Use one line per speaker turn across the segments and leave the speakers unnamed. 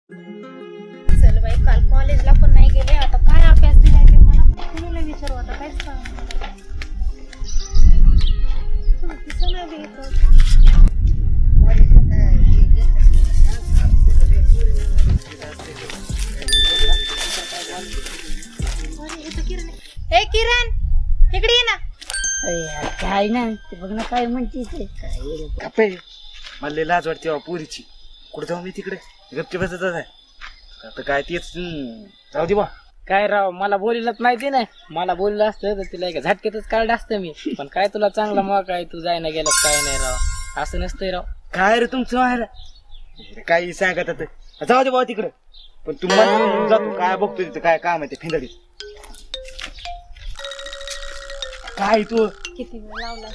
चल बाई, काल कॉलेजला पण नाही गेले, आता काय अभ्यास दिलाय ते मला कुणाला विचारू, आता काहीच काम हे किरण इकडे ये ना.
अरे काय ना ते बघ ना काय म्हणतीस ते काय
कापे मला लाज वाटते बा पोरीची. कुठे जाऊ मी तिकडे गपचे बसत आहे आता काय तेच जाऊ दे बा.
काय राव मला बोललेलंच माहिती नाही. मला बोललं असतं तर तिला एक झटक्यातच काढलं असतं मी. पण काय तुला चांगला मग काय तू जायना गेलास काय नाही राव. असं नसतंय राव.
काय रे तुमचं व्हायला काही सांगत आता जाऊ दे बा तिकडे. पण तू मला जातो काय बघतो तिथं काय काम आहे ते फिंदडीत. काय तू
किती वेळ लावला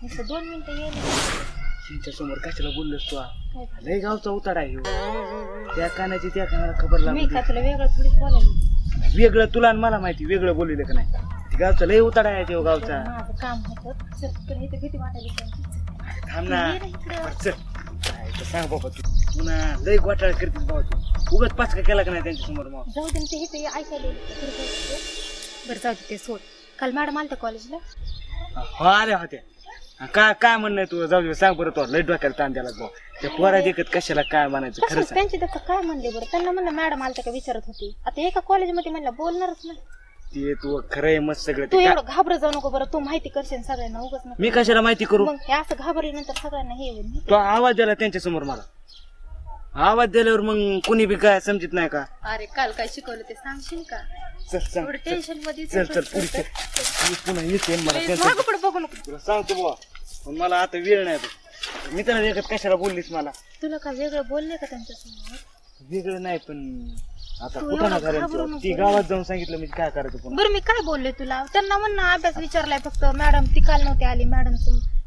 नुसतं 2 मिनिटं येईल.
त्यांच्या समोर कशाला बोललोस तू. लय गावचा उतारा आहे ह्यो. त्या कानाची त्या कानाला खबर
मी
लागली.
का तुला वेगळं थोडीच बोलायला.
वेगळं तुला आणि मला माहिती वेगळं बोललेलं का नाही. ते गावचा लय उतारा आहे तो गावचा.
माझं काम होतं. चल तुला इथं किती वाटायला
थांब ना चल. काय तर सांग बाबा तू पुन्हा लय घोटाळा करतेस बाबा तू. उगाच पाचका केला का नाही त्यांच्या समोर मग.
जाऊ दे ते इथे ऐकायला बरं. जाऊ दे ते सोड. काल मॅडम आलत्या कॉलेजला.
हो आले होते. काय काय म्हणणं तू जाऊ दे सांग बरं. तो लय डोक्याला ताण द्याला भाऊ. त्या पोरा देखत कशाला काय म्हणायचं खरं सांग.
त्यांची तर काय म्हणले बरं. त्यांना म्हणलं मॅडम आलत्या का विचारत होती. आता एका कॉलेजमध्ये म्हणलं बोलणारच नाही.
ते तू खरंय मस्त सगळं.
तू एवढं घाबरत जाऊ नको बरं. तू माहिती करशील सगळ्यांना उगाच नको.
मी कशाला माहिती करू.
मग हे असं घाबरल्यानंतर सगळ्यांना हे होईल.
तो आवाज दिला त्यांच्या समोर मला. आवाज दिल्यावर मग कुणी बी काय समजत नाही का.
अरे काल काय शिकवलं ते सांगशील का.
चल सांग.
एवढं टेन्शन मध्ये
चल चल पुढे चल. मी पुन्हा येते मला त्यांचं
मागं पुढे बघू नको.
तुला सांगतो बुवा. पण मला आता वेळ नाही तो. मी त्यांना देखत कशाला बोललीस मला.
तुला काय वेगळं बोलले का त्यांच्या समोर.
वेगळं नाही पण आता
तू
कुठं ना
एवढं घाबरू
झालं
नको
ती
रे.
गावात जाऊन सांगितलं मी काय करायचं पुन्हा.
बरं मी काय बोलले तुला. त्यांना म्हणणं अभ्यास विचारलाय फक्त. मॅडम ती काल नव्हती आली. मॅडम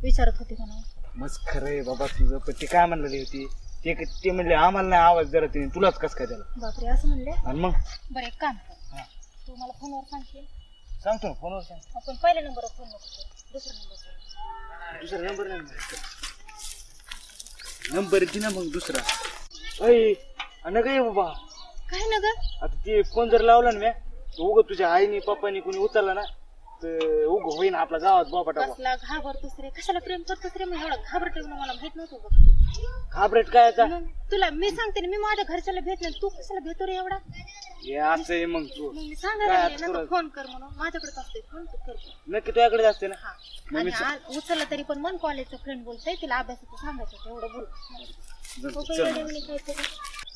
विचारत होती का नाही.
मस्त खरंय बाबा तुझं. पण ते काय म्हणलेली होती ते म्हणले आम्हाला नाही आवाज जरा तिने तुलाच कस काय त्याला.
बापरे असं म्हणले.
आणि मग
बरं एक काम कर. तू मला फोनवर सांगशील.
सांगतो ना फोनवर सांग.
आपण पहिल्या नंबरवर फोन नको करू. दुसरा नंबर.
दुसरा नंबर नाही नंबर दे ना मग दुसरा. अय आणि काय बाबा
काय ना ग.
आता ते फोन जर लावला ना मी उग तुझ्या आईने पप्पानी कोणी उचलला ना तर उग होईन आपला गावात बाबा टाका.
कसला घाबरतोस रे. कशाला प्रेम करतोस रे. मग एवढं घाबरत मला माहित नव्हतं बघ.
घाबरट काय आता.
मग तुला मी सांगते ना. मी माझ्या घरच्याला भेट नाही. तू कशाला भेटतो रे एवढा.
हे असं आहे मग तू
मग मी सांगायला
काय
लागले ना फोन कर म्हणून. माझ्याकडेच असते फोन तू कर.
नक्की तुझ्याकडे असते ना.
हा.
मग मी
आणि उचलला तरी पण मन कॉलेजचा फ्रेंड बोलतोय. तिला अभ्यासाचं सांगायचं एवढं बोल.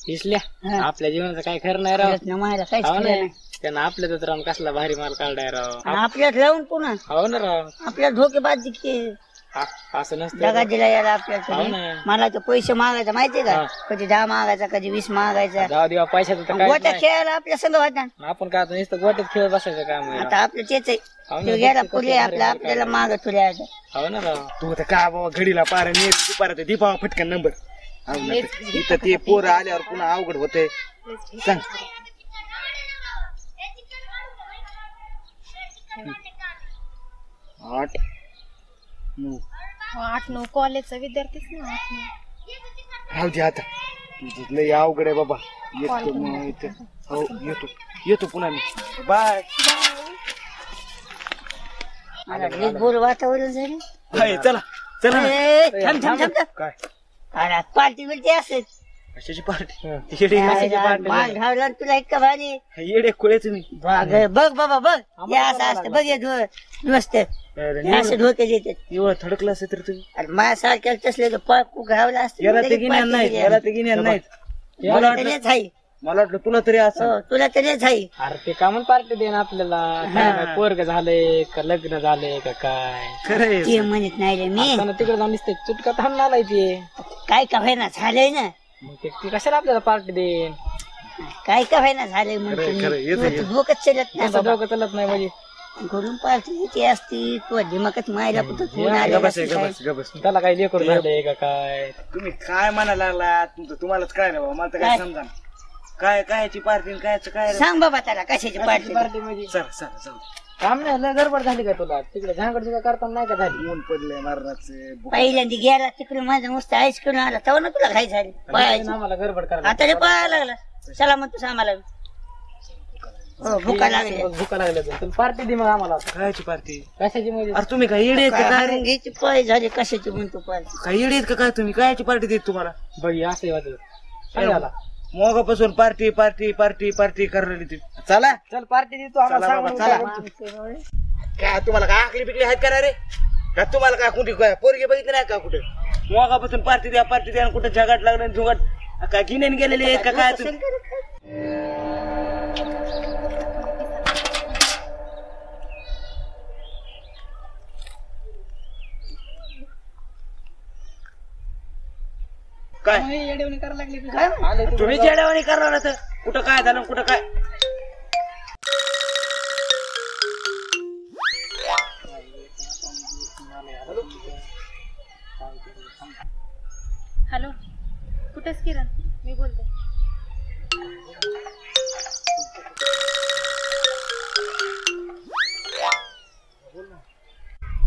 दिसल्या आपल्या जीवनाचं काय खरं नाही राव.
मायला काहीच
हो
केलं
ना.
नाही.
त्यांना आपल्याच राहून कसला भारी माल काढलाय राव.
आणि आपल्यात राहून पुन्हा
हो ना राव.
आपल्या धोकेबाज दिसते.
असं नसतं
जगा दिला याला
हो
आपल्याला.
ना.
मला तर पैसे मागायचा माहितीये का. कधी 10 मागायचा कधी 20 मागायचा.
जाऊ देवा पैशाचं तर काय
गोट्या खेळायला आपल्या संग होता.
आपण काय आता नुसतं गोट्यात खेळत बसायचं काम आहे राव.
आता आपलं तेच आहे.
हो ना,
तो गेला
बघ ते
पुढे
कसं
आपला
भारी
आपल्याला माग तुला
हो ना राव.
तू आता काय बाबा घडीला पारा मी दुपारा दीपावा फटकन नंबर. इथं ते पोरं आल्यावर पुन्हा अवघड होतंय. सांग 8 9
8-9 कॉलेजचा विद्यार्थीच ना. 8-9
राहू दे आता. तुझं लय अवघड आहे बाबा. येतो मग इथं. हो येतो पुन्हा मी. बाय.
मला लई बोर वातावरण झालं.
हाय चला चला ना.
ए, थांब थांब थांब.
काय
अरे पार्टी बिलटी असेल.
कशाची पार्टी. येडे
माल घावला तुला इतका भारी.
येडे खुळे तुम्ही.
बघ बाबा बघ. हे असं असतं बघ. हे दोस्त हे असं धोके देतात.
एवढा थर्ड क्लास आहे तर तुम्ही.
अरे माझ्यासारख्या तसले तर पाकू घावला असतं.
याला ते गिन्यान नाहीत. याला ते गिन्यान नाहीत.
मला तरीच आहे.
मला वाटलं तुला तरी असं.
हो, तुला तरीच आहे.
अरे ते का म्हणून पार्टी देणं आपल्याला. काय पोरग झालंय का लग्न झालंय का काय.
खरंय.
ते म्हणत नाही रे मी.
आता तिकडे जाऊन दिसते चुटका थांबून आलाय ते.
काय का व्हायना झालंय ना.
मग ते कशाला आपल्याला पार्टी देईन.
काय का व्हायना झालंय
खरं, येतं,
म्हणतो. डोकंच चलत नाही
असं
बाबा.
डोकं चालत नाही म्हणजे.
घरून पार्टी ती असती. तू दिमागात मायला कुठं फोन आलेला
गबस आहे,
असतो काय.
गबस गबस.
त्याला काही लेकरू झालंय का काय.
तुम्ही काय म्हणायला लागला तुम्हालाच काय रे बाबा. मला तर काय समजा काय कायची पार्टी कायचं काय रे.
सांग बाबा त्याला कशाची पार्टी.
पार्टी म्हणजे
चला चला जाऊ.
काम नाही लय गडबड झाली का तुला तिकडे झांगड तुला करताना नाही का झाली
ऊन पडलंय मारणाचं
पहिल्यांदा गेला तिकडे माझं मस्त आईस करून आला तेव्हा ना तुला घाई झाली पळायची
आम्हाला गडबड करायला
आता रे पळायला लागला चला म्हणतोस आम्हाला हो भुका लागली
भुका लागल्या तुला पार्टी दे मग आम्हाला
खायची पार्टी
कशाची म्हणजे
अरे तुम्ही काय येडे आहेत का काय रे?
घ्यायची पळी झाली कशाची म्हणतो पळी
काय येडे आहेत का काय तुम्ही कायची पार्टी देत तुम्हाला
बघ असं वाटत
मोगापासून पार्टी पार्टी पार्टी पार्टी करायला ती चला
चल पार्टी देतो आम्हाला
चला बाबा,
सांग
चला. काय तुम्हाला काय आकली बिकली आहेत का रे का तुम्हाला काय कुठे काय पोरगे बघितले नाही का कुठे मोगापासून पार्टी द्या आणि कुठे झगाट लागलं आणि झुगाट काय गिन्यान गेलेले आहेत का काय तुम्ही काय तुम्ही जेडवाणी करणार तर कुठं काय झालं कुठं काय
हॅलो कुठेच किरण मी बोलते.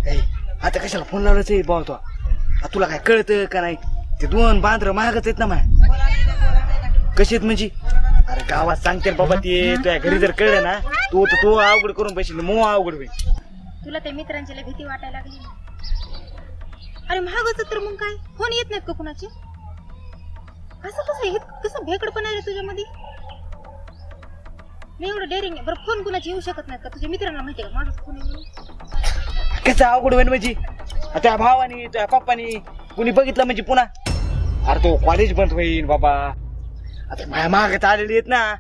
ए, आता कशाला फोन लावलाच भाऊ तो तुला काय कळतं का नाही ते 2 बांद्र महागच आहेत ना माय कशी म्हणजे अरे गावात सांगते बाबा ते तुझ्या घरी जर कळलं ना तो अवघड करून पैसे मो अवघड होईल.
तुला त्या मित्रांची लय भीती वाटायला लागली ना. अरे महागच तर मग काय फोन येत नाहीत का कुणाचे असं कसं कसं भेकडपणा आहे रे तुझ्यामध्ये. मी एवढं डेअरिंग आहे बरं फोन कुणाची येऊ शकत नाहीत का तुझ्या मित्रांना माहिती का माझा फोन येऊन
कसं अवघड होईल म्हणजे त्या भावानी तुझ्या पप्पानी कुणी बघितलं म्हणजे पुन्हा अरे तो कॉलेज बंद होईल बाबा. आता माझ्या मागत आलेली आहेत ना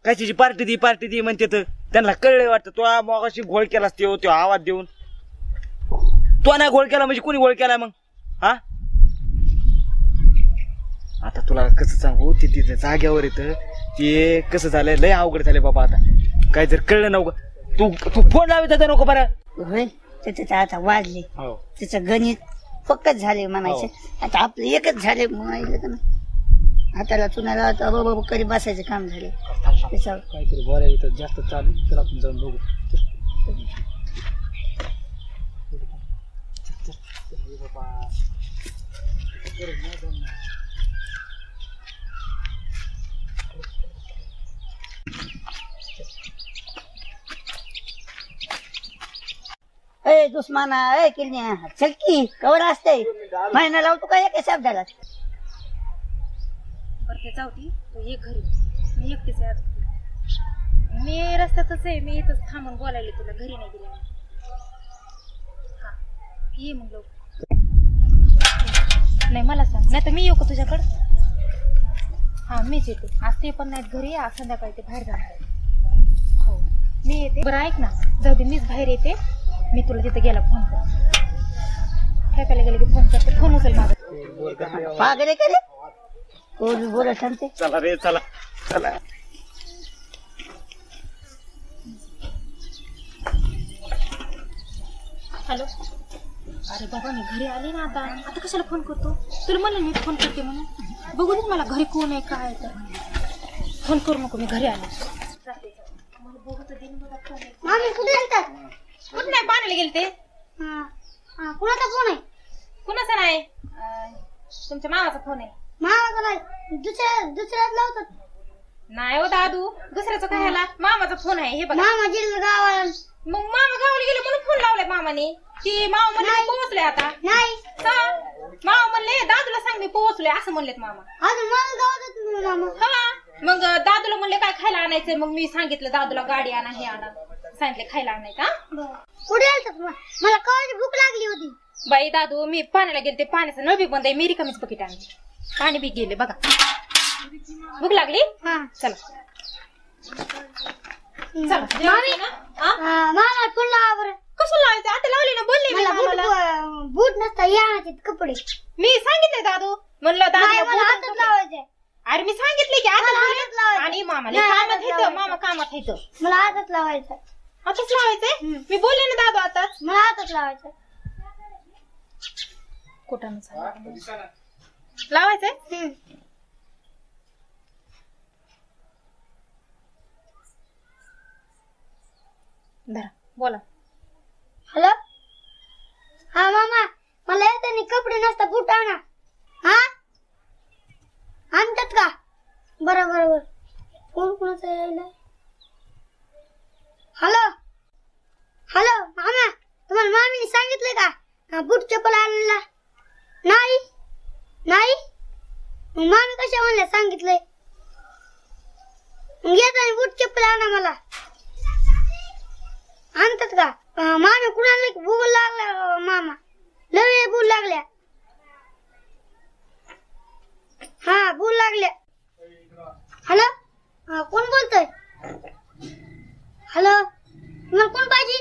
कशाची पार्टी दी म्हणते तर त्यांना कळलं वाटतं तो मगाशी घोळ केलास तो आवाज देऊन तो नाही घोळ केला म्हणजे कुणी घोळ केला मग हा. आता तुला कसं सांगू ते तिथे जाग्यावर येतं ते कसं झालंय लय अवघड झालंय बाबा. आता काय जर कळलं नव्हतं तू फोन लावत होता नको बरं
होय त्याचं आता वाढले
हो
त्याचं गणित पक्कच झाले म्हणायचं आता आपलं एकच झाले म्हणायचं का ना हाताला चुनाला आता बाबा कधी बसायचं काम झाले त्याच्यावर
काहीतरी बरं इथं जास्त चालू तर आपण जाऊन बघू.
ए दुश्मना ए किरण्या चल की कवर असते महिना लावतो का एका शब्दाला
बरं ते जाऊ दे तू ये घरी मी एकटीच आहे आज घरी. मी रस्त्यातच आहे मी इथंच थांबून बोलायला तुला घरी नाही गेले हा ये मग लवकर. नाही मला सांग नाही तर मी येऊ का तुझ्याकडं. हा मीच येते आज ते पण नाहीत घरी आज संध्याकाळी ते बाहेर जाणार हो मी येते. बरं ऐक ना जाऊ दे मीच बाहेर येते मी तुला तिथे गेला फोन कर ठेकायला गेले की फोन करते फोन उचल माझा
पागरे केले बोला सांगते
चला रे चला चला.
हॅलो अरे बाबा मी घरी आले ना आता कशाला फोन करतो तुला म्हणलं मी फोन करते म्हणून बघू दे मला घरी कोण आहे काय तर फोन करू नको मी घरी आले मला बघू तर दिन बघा कोण आहे. कुठं नाही पाण्याला गेले ते
कुणाचा फोन आहे
कुणाचा नाही तुमच्या मामाचा फोन आहे.
मामाचा नाही दुसऱ्याच लावतात
नाही हो दादू दुसऱ्याचा काय ह्याला मामाचा फोन आहे हे बघा.
मामा जिल्हा गावाला
मग मामा गावाला गेले म्हणून फोन लावलाय मामाने की मामा म्हणले पोहोचले आता
नाही
मामा म्हणले दादूला सांग मी पोहोचलोय असं म्हणलेत मामा.
अजून माझ्या गावात मामा
हा मग दादूला म्हणले काय खायला आणायचंय मग मी सांगितलं दादूला गाडी आणा हे आणा सांगितले खायला आणायचं.
कुठे आलतात मला कवाची भूक लागली होती
बाई दादू मी पाण्याला गेले ते पाण्याचं नळ बी बंद आहे मी रिकामीच बकेट आणली पाणी बी गेले बघा. भूक लागली चला
मामी मामा फोन लावा बरं
कसं लावायचं आता लावले ना बोलले मी मामाला.
मला बूट नसता या कपडे
मी सांगितलंय दादू म्हणलं
नाही मला हातात
दादू
लावायचे
अरे मी सांगितले की आता
मला हातात लावायचं.
आणि मामाला
नाही,
कामात
हातात
येतं
लावायचं.
मामा कामात येतं
मला हातात लावायचं
आताच लावायचंय मी बोलले ना दादू आताच
मला हातात लावायचं
कुठं लावायचंय धरा बोला.
हॅलो हा मामा मला येताना कपडे नसता बूट आणा. हा आणतात का? बरं बरं बरं. कोण कोणाचं यायला? हॅलो हॅलो मामा तुम्हाला मामीने सांगितलंय का बूट चप्पल आणायला? नाही नाही मग मामी कशा म्हणल्या सांगितलंय? मग येताना बूट चप्पल आणा मला. आणतात का? मामी कुणाला भूक लागला मामा लय भूक लागल्या. हा भूक लागल्या. हॅलो कोण बोलतोय? हॅलो तुम्हाला कोण पाहिजे?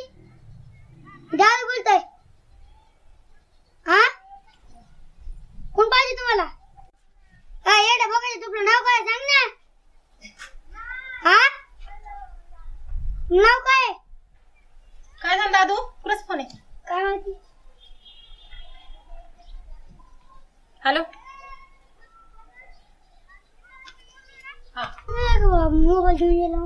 दादा बोलतोय. हा कोण पाहिजे तुम्हाला? काय येडा बघायचं तुझं नाव काय सांग ना. हा नाव काय?
काय झालं दादू? कुठंच फोन आहे?
काय माहिती.
हॅलो हा
मोबाईल घेऊन गेला.